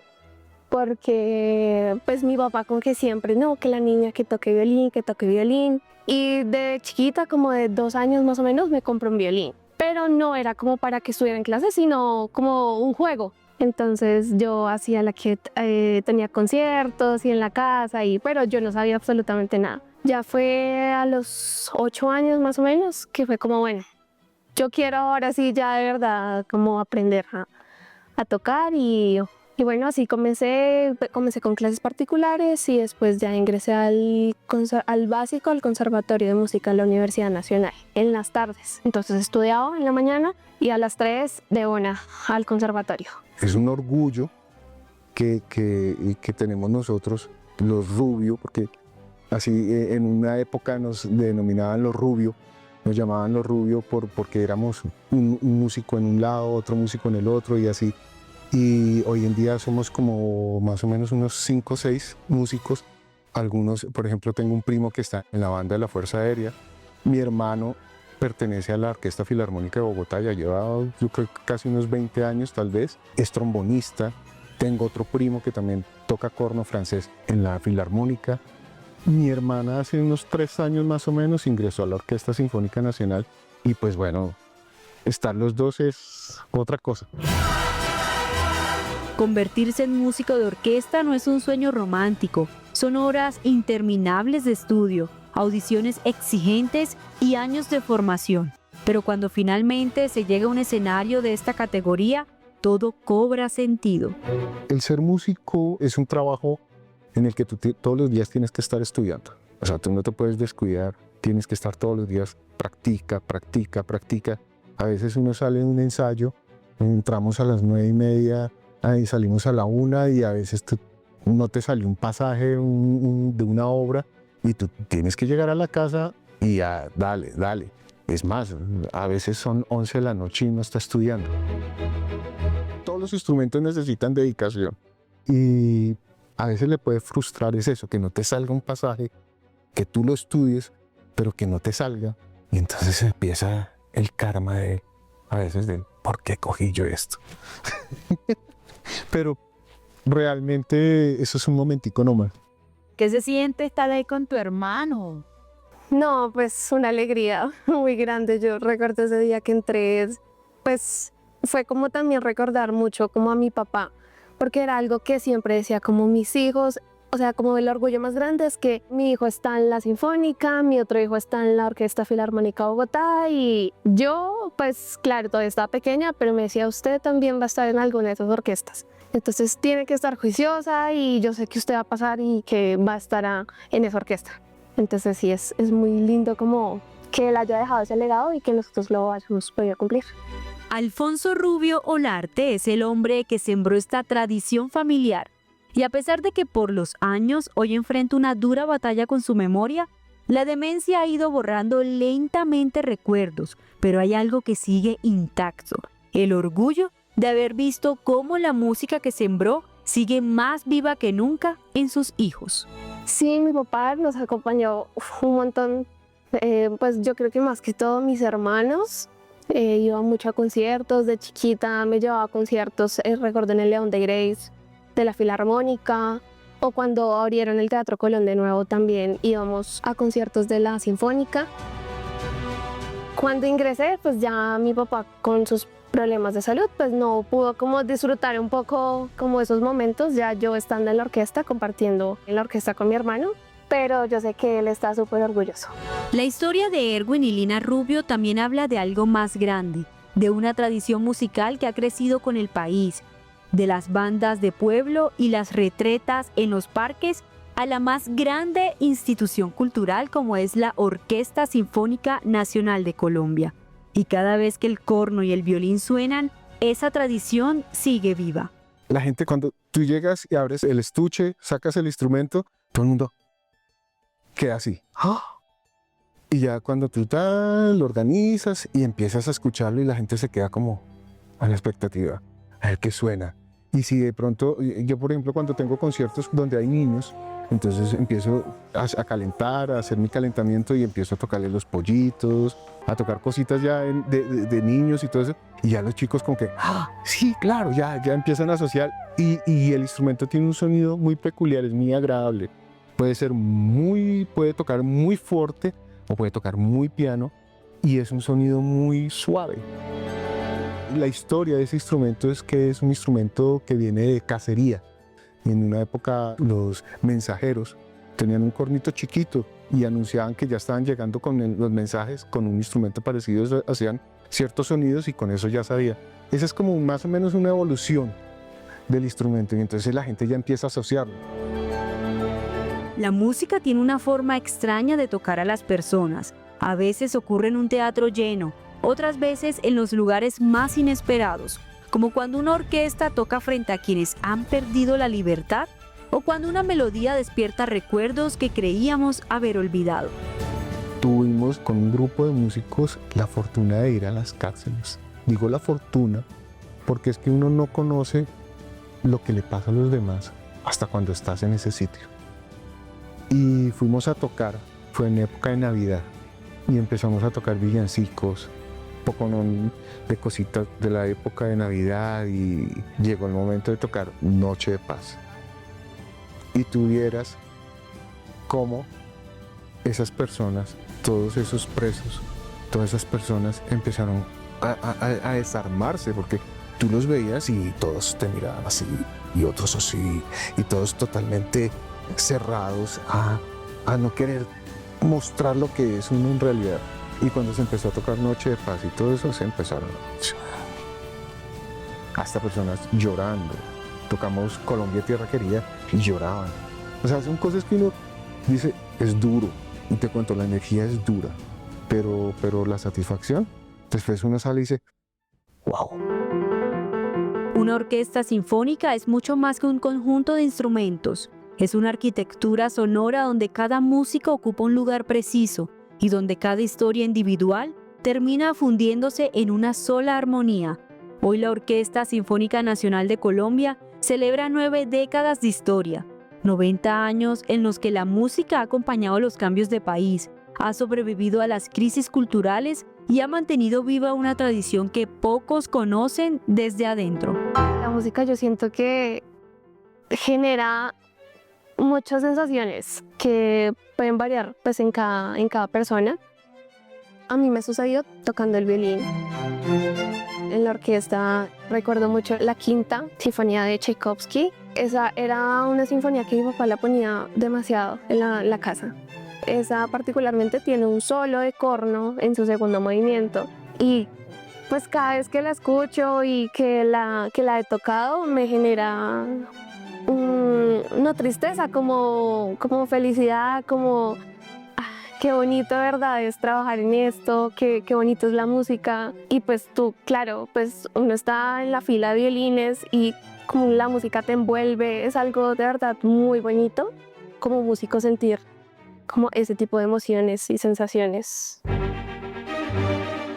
porque pues mi papá con que siempre, no, que la niña que toque violín, que toque violín. Y de chiquita, como de 2 años más o menos, me compré un violín. Pero no era como para que estuviera en clase, sino como un juego. Entonces yo hacía la que tenía conciertos y en la casa, pero yo no sabía absolutamente nada. Ya fue a los 8 años más o menos que fue como, bueno, yo quiero ahora sí ya de verdad como aprender a tocar y bueno, así comencé con clases particulares y después ya ingresé al básico, al Conservatorio de Música de la Universidad Nacional en las tardes. Entonces estudiaba en la mañana y a las 3 de una al conservatorio.
Es un orgullo que tenemos nosotros, los rubios, porque así en una época nos denominaban los rubios, nos llamaban los rubios porque éramos un músico en un lado, otro músico en el otro y así. Y hoy en día somos como más o menos unos 5 o 6 músicos. Algunos, por ejemplo, tengo un primo que está en la banda de la Fuerza Aérea. Mi hermano pertenece a la Orquesta Filarmónica de Bogotá, ya lleva yo creo casi unos 20 años tal vez. Es trombonista, Tengo otro primo que también toca corno francés en la Filarmónica. Mi hermana hace unos 3 años más o menos ingresó a la Orquesta Sinfónica Nacional y pues bueno, estar los dos es otra cosa.
Convertirse en músico de orquesta no es un sueño romántico, son horas interminables de estudio, audiciones exigentes y años de formación. Pero cuando finalmente se llega a un escenario de esta categoría, todo cobra sentido.
El ser músico es un trabajo en el que tú todos los días tienes que estar estudiando. O sea, tú no te puedes descuidar, tienes que estar todos los días, practica. A veces uno sale en un ensayo, entramos a las 9:30, ahí salimos a la 1 y a veces no te salió un pasaje de una obra y tú tienes que llegar a la casa y ya, dale. Es más, a veces son 11 de la noche y uno está estudiando. Todos los instrumentos necesitan dedicación y a veces le puede frustrar es eso, que no te salga un pasaje, que tú lo estudies, pero que no te salga. Y entonces empieza el karma a veces de ¿por qué cogí yo esto? Pero realmente eso es un momentico nomás.
¿Qué se siente estar ahí con tu hermano?
No, pues una alegría muy grande. Yo recuerdo ese día que entré, pues fue como también recordar mucho como a mi papá, porque era algo que siempre decía como mis hijos, o sea, como el orgullo más grande es que mi hijo está en la Sinfónica, mi otro hijo está en la Orquesta Filarmónica Bogotá y yo, pues claro, todavía estaba pequeña, pero me decía, usted también va a estar en alguna de esas orquestas. Entonces tiene que estar juiciosa y yo sé que usted va a pasar y que va a estar en esa orquesta. Entonces sí, es muy lindo como que él haya dejado ese legado y que nosotros lo hayamos podido cumplir.
Alfonso Rubio Olarte es el hombre que sembró esta tradición familiar. Y a pesar de que por los años hoy enfrenta una dura batalla con su memoria, la demencia ha ido borrando lentamente recuerdos, pero hay algo que sigue intacto: el orgullo de haber visto cómo la música que sembró sigue más viva que nunca en sus hijos.
Sí, mi papá nos acompañó un montón, pues yo creo que más que todo mis hermanos. Iba mucho a conciertos, de chiquita me llevaba a conciertos, recuerdo en el León de Grace, de la Filarmónica, o cuando abrieron el Teatro Colón de nuevo también íbamos a conciertos de la Sinfónica. Cuando ingresé, pues ya mi papá con sus problemas de salud, pues no pudo como disfrutar un poco como esos momentos, ya yo estando en la orquesta, compartiendo en la orquesta con mi hermano, pero yo sé que él está súper orgulloso.
La historia de Erwin y Lina Rubio también habla de algo más grande, de una tradición musical que ha crecido con el país, de las bandas de pueblo y las retretas en los parques, a la más grande institución cultural como es la Orquesta Sinfónica Nacional de Colombia. Y cada vez que el corno y el violín suenan, esa tradición sigue viva.
La gente, cuando tú llegas y abres el estuche, sacas el instrumento, todo el mundo queda así. Y ya cuando tú lo organizas y empiezas a escucharlo y la gente se queda como a la expectativa, a ver qué suena. Y si de pronto, yo por ejemplo cuando tengo conciertos donde hay niños, entonces empiezo a calentar, a hacer mi calentamiento y empiezo a tocarle los pollitos, a tocar cositas ya de niños y todo eso. Y ya los chicos como que, sí, claro, ya empiezan a asociar. Y el instrumento tiene un sonido muy peculiar, es muy agradable. Puede tocar muy fuerte o puede tocar muy piano y es un sonido muy suave. La historia de ese instrumento es que es un instrumento que viene de cacería. En una época los mensajeros tenían un cornito chiquito y anunciaban que ya estaban llegando con los mensajes con un instrumento parecido, hacían ciertos sonidos y con eso ya sabía. Esa es como más o menos una evolución del instrumento y entonces la gente ya empieza a asociarlo.
La música tiene una forma extraña de tocar a las personas. A veces ocurre en un teatro lleno, otras veces en los lugares más inesperados, como cuando una orquesta toca frente a quienes han perdido la libertad o cuando una melodía despierta recuerdos que creíamos haber olvidado.
Tuvimos con un grupo de músicos la fortuna de ir a las cárceles. Digo la fortuna porque es que uno no conoce lo que le pasa a los demás hasta cuando estás en ese sitio. Y fuimos a tocar, fue en época de Navidad, y empezamos a tocar villancicos poco de cositas de la época de Navidad y llegó el momento de tocar Noche de Paz. Y tú vieras cómo esas personas, todos esos presos, todas esas personas empezaron a desarmarse, porque tú los veías y todos te miraban así, y otros así, y todos totalmente cerrados a no querer mostrar lo que es uno en realidad. Y cuando se empezó a tocar Noche de Paz y todo eso, se empezaron hasta personas llorando. Tocamos Colombia Tierra Querida y lloraban. O sea, son cosas que uno dice, es duro. Y te cuento, la energía es dura, pero la satisfacción, después uno sale y dice, wow.
Una orquesta sinfónica es mucho más que un conjunto de instrumentos. Es una arquitectura sonora donde cada música ocupa un lugar preciso y donde cada historia individual termina fundiéndose en una sola armonía. Hoy la Orquesta Sinfónica Nacional de Colombia celebra 9 décadas de historia, 90 años en los que la música ha acompañado los cambios de país, ha sobrevivido a las crisis culturales y ha mantenido viva una tradición que pocos conocen desde adentro.
La música yo siento que genera muchas sensaciones que pueden variar pues, en cada persona. A mí me sucedió tocando el violín. En la orquesta recuerdo mucho la Quinta Sinfonía de Tchaikovsky. Esa era una sinfonía que mi papá la ponía demasiado en la casa. Esa particularmente tiene un solo de corno en su segundo movimiento y pues cada vez que la escucho y que la he tocado me genera una tristeza, como felicidad, como qué bonito, ¿verdad? Es trabajar en esto, qué bonito es la música. Y pues tú, claro, pues uno está en la fila de violines y como la música te envuelve, es algo de verdad muy bonito como músico sentir como ese tipo de emociones y sensaciones.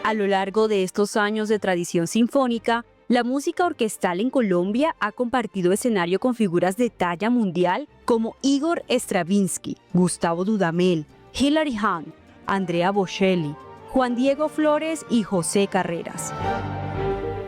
A lo largo de estos años de tradición sinfónica, la música orquestal en Colombia ha compartido escenario con figuras de talla mundial como Igor Stravinsky, Gustavo Dudamel, Hilary Hahn, Andrea Bocelli, Juan Diego Flores y José Carreras.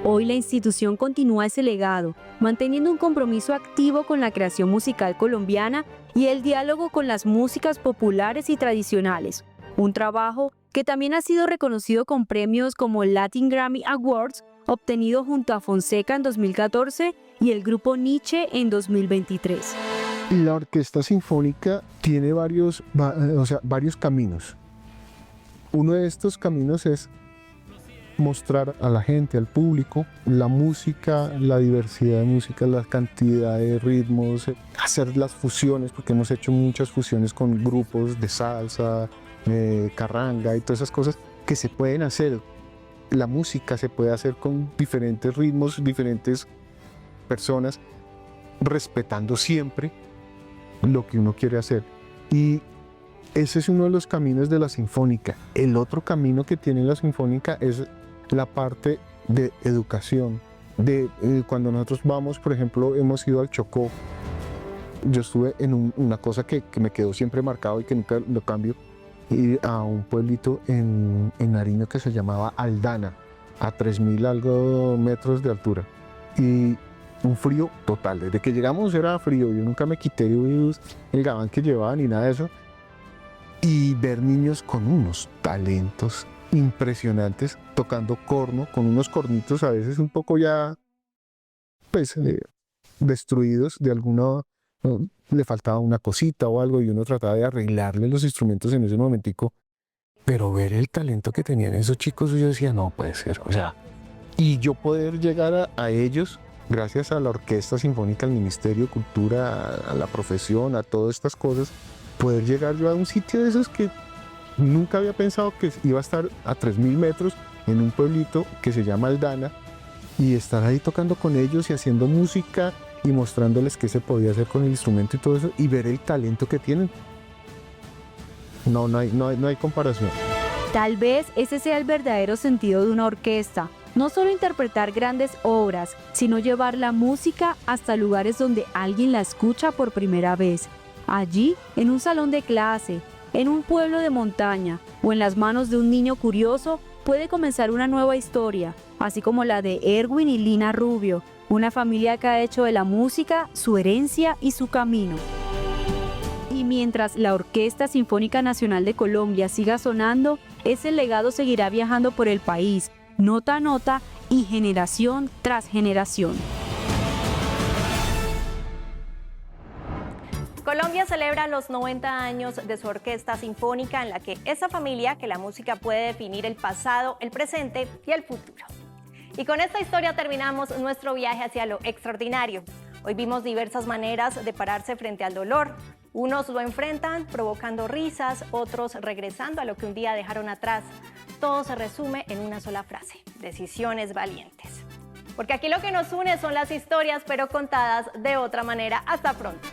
Hoy la institución continúa ese legado, manteniendo un compromiso activo con la creación musical colombiana y el diálogo con las músicas populares y tradicionales, un trabajo que también ha sido reconocido con premios como el Latin Grammy Awards, obtenido junto a Fonseca en 2014 y el grupo Nietzsche en 2023.
La orquesta sinfónica tiene varios caminos. Uno de estos caminos es mostrar a la gente, al público, la música, la diversidad de música, la cantidad de ritmos, hacer las fusiones, porque hemos hecho muchas fusiones con grupos de salsa, carranga y todas esas cosas que se pueden hacer. La música se puede hacer con diferentes ritmos, diferentes personas, respetando siempre lo que uno quiere hacer. Y ese es uno de los caminos de la sinfónica. El otro camino que tiene la sinfónica es la parte de educación. Cuando nosotros vamos, por ejemplo, hemos ido al Chocó. Yo estuve en una cosa que me quedó siempre marcado y que nunca lo cambio, ir a un pueblito en Nariño que se llamaba Aldana, a 3.000 algo metros de altura. Y un frío total. Desde que llegamos era frío. Yo nunca me quité el gabán que llevaba ni nada de eso. Y ver niños con unos talentos impresionantes tocando corno, con unos cornitos a veces un poco ya pues destruidos de alguna, le faltaba una cosita o algo y uno trataba de arreglarle los instrumentos en ese momentico, pero ver el talento que tenían esos chicos, yo decía, no puede ser, o sea, y yo poder llegar a ellos gracias a la Orquesta Sinfónica, al Ministerio de Cultura, a la profesión, a todas estas cosas, poder llegar yo a un sitio de esos que nunca había pensado que iba a estar a 3.000 metros en un pueblito que se llama Aldana y estar ahí tocando con ellos y haciendo música y mostrándoles qué se podía hacer con el instrumento y todo eso y ver el talento que tienen. No hay comparación.
Tal vez ese sea el verdadero sentido de una orquesta. No solo interpretar grandes obras, sino llevar la música hasta lugares donde alguien la escucha por primera vez. Allí, en un salón de clase, en un pueblo de montaña o en las manos de un niño curioso, puede comenzar una nueva historia, así como la de Erwin y Lina Rubio, una familia que ha hecho de la música su herencia y su camino. Y mientras la Orquesta Sinfónica Nacional de Colombia siga sonando, ese legado seguirá viajando por el país, nota a nota y generación tras generación.
Colombia celebra los 90 años de su orquesta sinfónica, en la que es familia que la música puede definir el pasado, el presente y el futuro. Y con esta historia terminamos nuestro viaje hacia lo extraordinario. Hoy vimos diversas maneras de pararse frente al dolor. Unos lo enfrentan provocando risas, otros regresando a lo que un día dejaron atrás. Todo se resume en una sola frase: decisiones valientes. Porque aquí lo que nos une son las historias, pero contadas de otra manera. Hasta pronto.